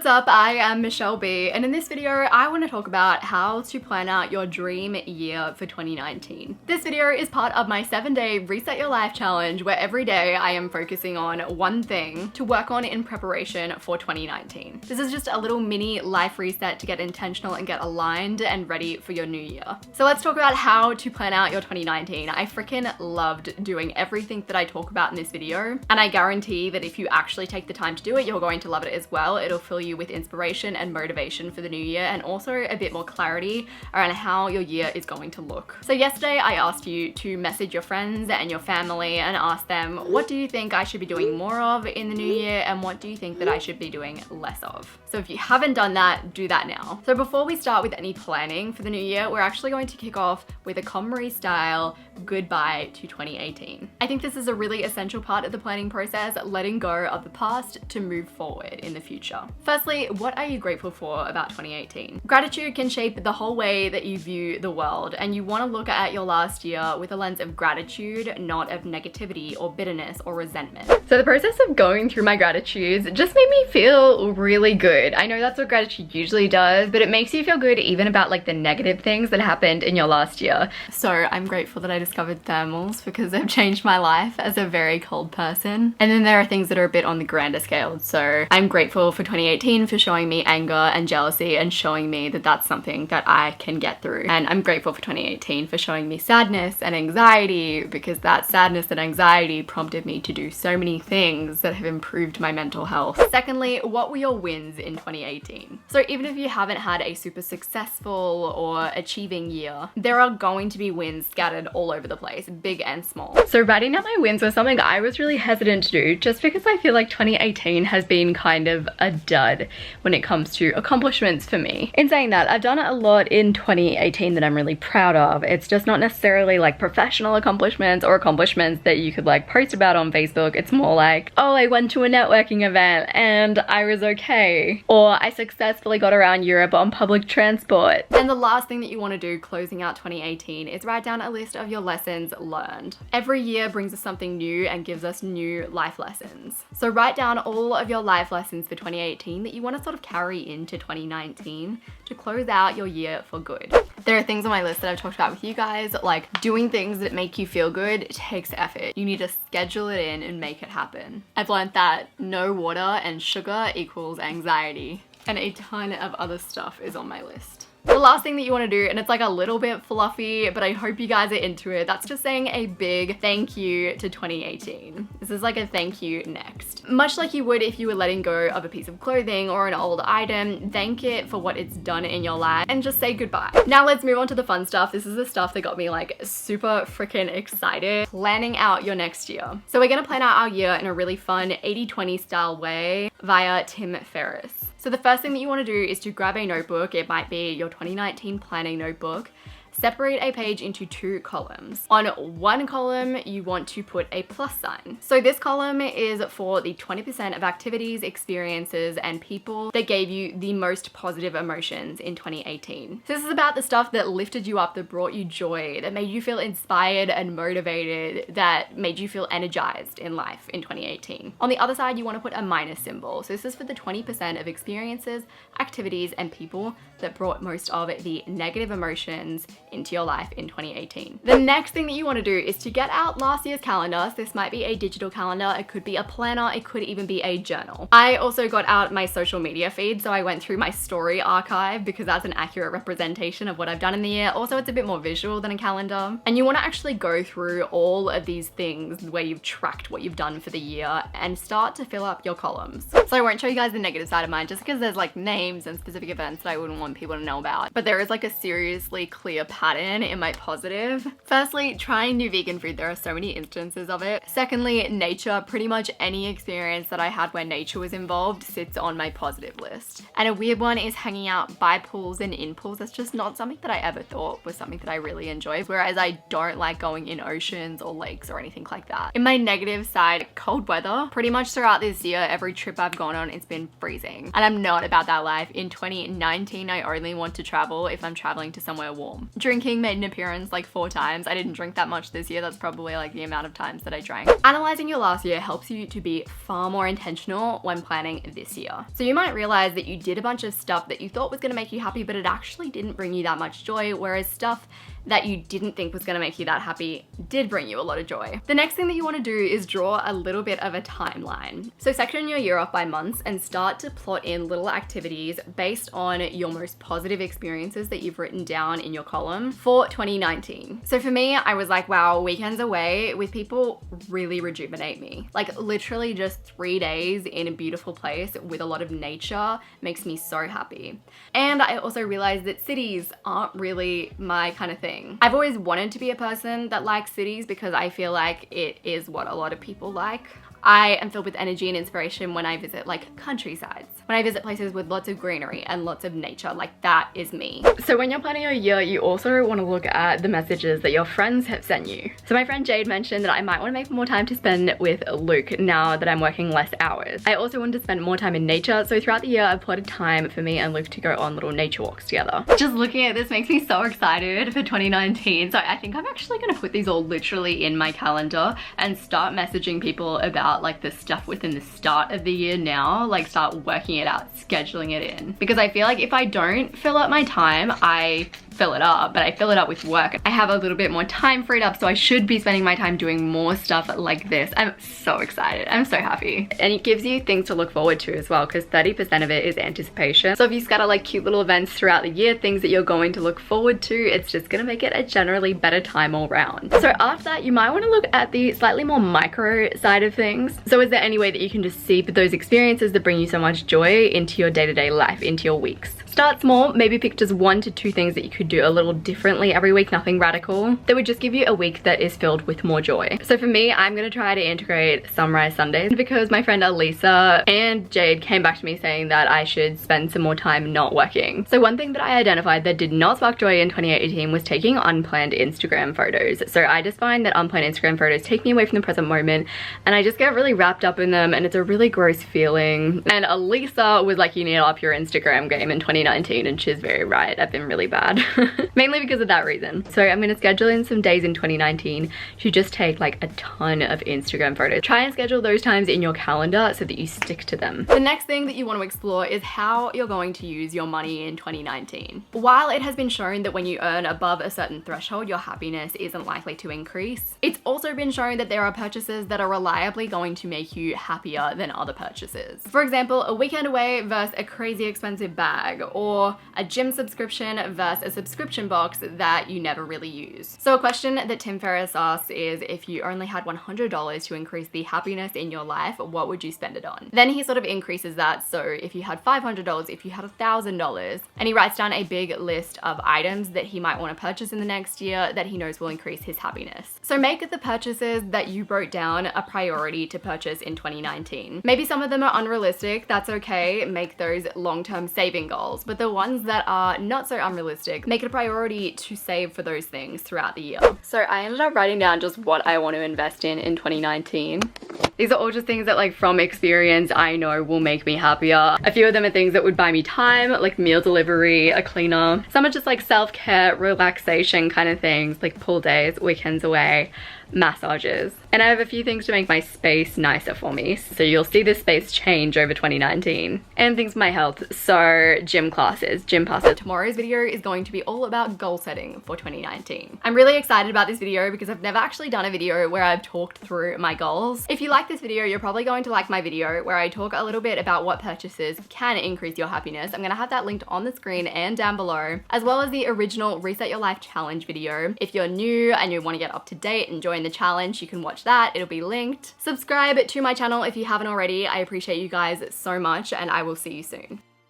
what's up? I am Michelle B, and in this video I want to talk about how to plan out your dream year for 2019. This video is part of my 7-day Reset Your Life challenge where every day I am focusing on one thing to work on in preparation for 2019. This is just a little mini life reset to get intentional and get aligned and ready for your new year. So let's talk about how to plan out your 2019. I freaking loved doing everything that I talk about in this video, and I guarantee that if you actually take the time to do it, you're going to love it as well. It'll fill you with inspiration and motivation for the new year, and also a bit more clarity around how your year is going to look. So yesterday I asked you to message your friends and your family and ask them, what do you think I should be doing more of in the new year, and what do you think that I should be doing less of? So if you haven't done that, do that now. So before we start with any planning for the new year, we're actually going to kick off with a KonMari style goodbye to 2018. I think this is a really essential part of the planning process, letting go of the past to move forward in the future. Firstly, what are you grateful for about 2018? Gratitude can shape the whole way that you view the world, and you want to look at your last year with a lens of gratitude, not of negativity or bitterness or resentment. So the process of going through my gratitudes just made me feel really good. I know that's what gratitude usually does, but it makes you feel good even about like the negative things that happened in your last year. So I'm grateful that I discovered thermals because they've changed my life as a very cold person. And then there are things that are a bit on the grander scale. So I'm grateful for 2018 for showing me anger and jealousy and showing me that that's something that I can get through. And I'm grateful for 2018 for showing me sadness and anxiety, because that sadness and anxiety prompted me to do so many things that have improved my mental health. Secondly, what were your wins in 2018? So even if you haven't had a super successful or achieving year, there are going to be wins scattered all over the place, big and small. So writing down my wins was something I was really hesitant to do, just because I feel like 2018 has been kind of a dud when it comes to accomplishments for me. In saying that, I've done a lot in 2018 that I'm really proud of. It's just not necessarily like professional accomplishments or accomplishments that you could like post about on Facebook. It's more like, oh, I went to a networking event and I was okay, or I successfully got around Europe on public transport. And the last thing that you want to do closing out 2018 is write down a list of your lessons learned. Every year brings us something new and gives us new life lessons. So write down all of your life lessons for 2018 that you want to sort of carry into 2019 to close out your year for good. There are things on my list that I've talked about with you guys, like doing things that make you feel good takes effort. You need to schedule it in and make it happen. I've learned that no water and sugar equals anxiety, and a ton of other stuff is on my list. The last thing that you want to do, and it's like a little bit fluffy, but I hope you guys are into it, that's just saying a big thank you to 2018. This is like a thank you next. Much like you would if you were letting go of a piece of clothing or an old item, thank it for what it's done in your life and just say goodbye. Now let's move on to the fun stuff. This is the stuff that got me like super freaking excited. Planning out your next year. So we're gonna plan out our year in a really fun 80-20 style way via Tim Ferriss. So the first thing that you want to do is to grab a notebook. It might be your 2019 planning notebook. Separate a page into 2 columns. On one column, you want to put a plus sign. So this column is for the 20% of activities, experiences, and people that gave you the most positive emotions in 2018. So this is about the stuff that lifted you up, that brought you joy, that made you feel inspired and motivated, that made you feel energized in life in 2018. On the other side, you want to put a minus symbol. So this is for the 20% of experiences, activities, and people that brought most of the negative emotions into your life in 2018. The next thing that you want to do is to get out last year's calendar. So this might be a digital calendar, it could be a planner, it could even be a journal. I also got out my social media feed, so I went through my story archive because that's an accurate representation of what I've done in the year. Also, it's a bit more visual than a calendar. And you want to actually go through all of these things where you've tracked what you've done for the year and start to fill up your columns. So I won't show you guys the negative side of mine just because there's like names and specific events that I wouldn't want people to know about. But there is like a seriously clear pattern in my positive. Firstly, trying new vegan food. There are so many instances of it. Secondly, nature. Pretty much any experience that I had where nature was involved sits on my positive list. And a weird one is hanging out by pools and in pools. That's just not something that I ever thought was something that I really enjoy, whereas I don't like going in oceans or lakes or anything like that. In my negative side, cold weather. Pretty much throughout this year, every trip I've gone on, it's been freezing. And I'm not about that life. In 2019, I only want to travel if I'm traveling to somewhere warm. During drinking made an appearance like 4 times. I didn't drink that much this year. That's probably like the amount of times that I drank. Analyzing your last year helps you to be far more intentional when planning this year. So you might realize that you did a bunch of stuff that you thought was gonna make you happy, but it actually didn't bring you that much joy, whereas stuff that you didn't think was gonna make you that happy did bring you a lot of joy. The next thing that you wanna do is draw a little bit of a timeline. So section your year off by months and start to plot in little activities based on your most positive experiences that you've written down in your column for 2019. So for me, I was like, wow, weekends away with people really rejuvenate me. Like literally just 3 days in a beautiful place with a lot of nature makes me so happy. And I also realized that cities aren't really my kind of thing. I've always wanted to be a person that likes cities because I feel like it is what a lot of people like. I am filled with energy and inspiration when I visit like countrysides, when I visit places with lots of greenery and lots of nature. Like that is me. So when you're planning your year, you also want to look at the messages that your friends have sent you. So my friend Jade mentioned that I might want to make more time to spend with Luke now that I'm working less hours. I also wanted to spend more time in nature. So throughout the year, I've plotted time for me and Luke to go on little nature walks together. Just looking at this makes me so excited for 2019. So I think I'm actually going to put these all literally in my calendar and start messaging people about like the stuff within the start of the year now, like start working it out, scheduling it in. Because I feel like if I don't fill up my time, I fill it up, but I fill it up with work. I have a little bit more time freed up, so I should be spending my time doing more stuff like this. I'm so excited. I'm so happy. And it gives you things to look forward to as well, because 30% of it is anticipation. So if you scatter like cute little events throughout the year, things that you're going to look forward to, it's just gonna make it a generally better time all round. So after that, you might want to look at the slightly more micro side of things. So is there any way that you can just seep those experiences that bring you so much joy into your day-to-day life, into your weeks? Start small, maybe pick just 1 to 2 things that you could do a little differently every week, nothing radical, that would just give you a week that is filled with more joy. So for me, I'm gonna try to integrate Sunrise Sundays because my friend Elisa and Jade came back to me saying that I should spend some more time not working. So one thing that I identified that did not spark joy in 2018 was taking unplanned Instagram photos. So I just find that unplanned Instagram photos take me away from the present moment and I just get really wrapped up in them and it's a really gross feeling. And Elisa was like, you need to up your Instagram game in 2019, and she's very right. I've been really bad. Mainly because of that reason. So I'm gonna schedule in some days in 2019 to just take like a ton of Instagram photos. Try and schedule those times in your calendar so that you stick to them. The next thing that you want to explore is how you're going to use your money in 2019. While it has been shown that when you earn above a certain threshold, your happiness isn't likely to increase, it's also been shown that there are purchases that are reliably going to make you happier than other purchases. For example, a weekend away versus a crazy expensive bag, or a gym subscription versus a subscription box that you never really use. So a question that Tim Ferriss asks is, if you only had $100 to increase the happiness in your life, what would you spend it on? Then he sort of increases that. So if you had $500, if you had $1,000, and he writes down a big list of items that he might want to purchase in the next year that he knows will increase his happiness. So make the purchases that you wrote down a priority to purchase in 2019. Maybe some of them are unrealistic, that's okay. Make those long-term saving goals, but the ones that are not so unrealistic, make it a priority to save for those things throughout the year. So I ended up writing down just what I want to invest in 2019. These are all just things that, like, from experience I know will make me happier. A few of them are things that would buy me time, like meal delivery, a cleaner. Some are just like self-care, relaxation kind of things, like pool days, weekends away, massages. And I have a few things to make my space nicer for me. So you'll see this space change over 2019. And things for my health. So gym classes, gym passes. Tomorrow's video is going to be all about goal setting for 2019. I'm really excited about this video because I've never actually done a video where I've talked through my goals. If you like this video, you're probably going to like my video where I talk a little bit about what purchases can increase your happiness. I'm gonna have that linked on the screen and down below, as well as the original Reset Your Life challenge video. If you're new and you want to get up to date and join the challenge, you can watch that. It'll be linked. Subscribe to my channel if you haven't already. I appreciate you guys so much and I will see you soon.